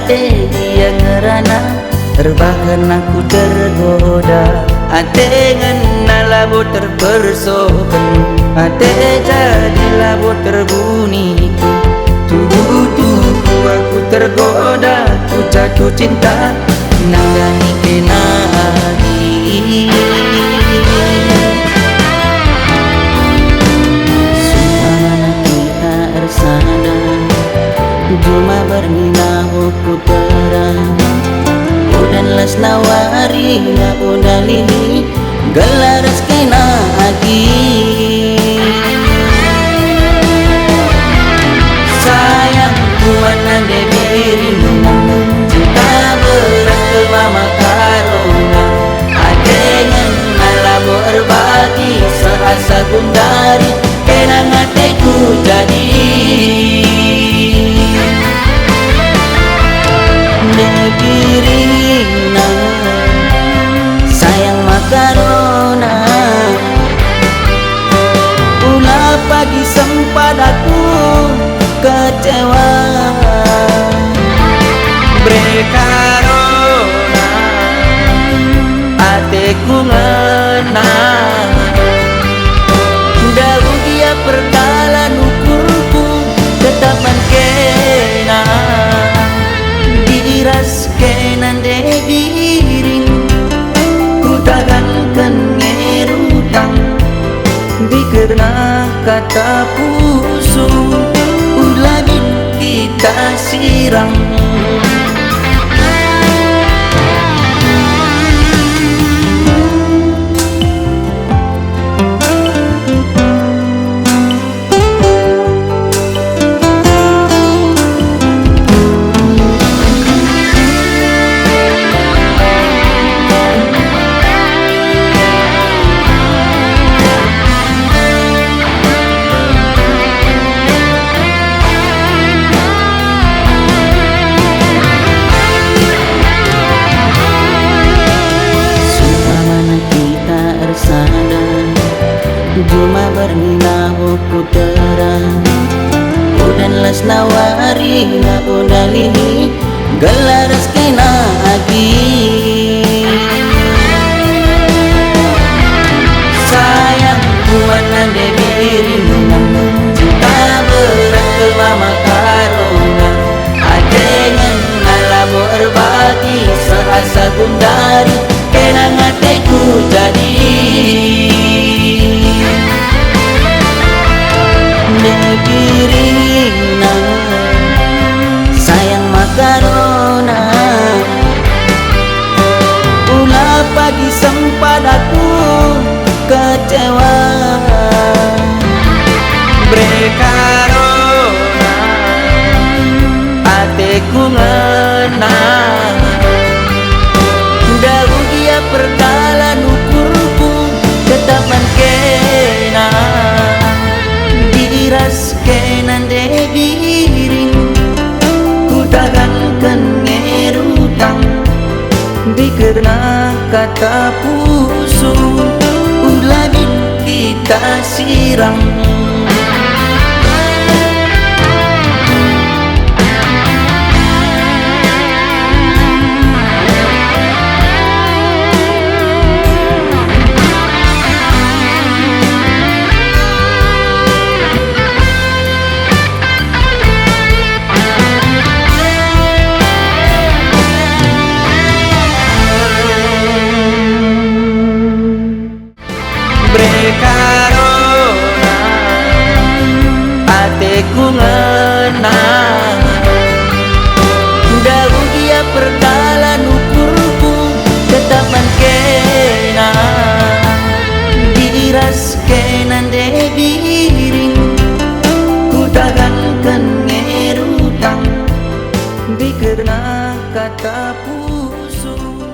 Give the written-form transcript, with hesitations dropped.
ate dia ngerana, bahkan aku tergoda. Ate ngena labu terpersokan, ate jadi labu terbunyi. Tubuh-tubuh aku tergoda, ku jatuh cinta nanggani kena lagi. Sumpah kita ersana, cuma berninahu putera. Udan las nawari na udali, gelaras kena lagi. Sayang kuana debirin, cinta berat ke mama karuna. Adengan alamu berbagi, serasa gundari kena ngateku jadi. Debirina, sayang makarona, ulah pagi sempat aku kecewa. Brekarona, ateku ngena, daun dia perdalan ukurku tetap mankena. Diras kenan debiring, ku tagankan ngerutang, bikerna kata pusu, ulah kita sirang. Cuma berninahu putera, udan las nawari na udali, gelaras kena lagi. Sayang kuana debirin, cinta berat ke mama karuna. Adengan alamu berbagi, serasa gundari kena ngateku jadi. Debirina, sayang makarona, ulah pagi sempat aku kecewa. Brekarona, ateku ngena, daun dia perdalan ukurku tetap mankena. Diras kenan debiring, ku tagankan ngerutang, bikerna kata pusu, ulah kita sirang. Brekarona, ateku ngena, daun dia perdalan ukurku tetap mankena. Diras kenan debiring, ku tagankan ngerutang, bikerna kata pusu.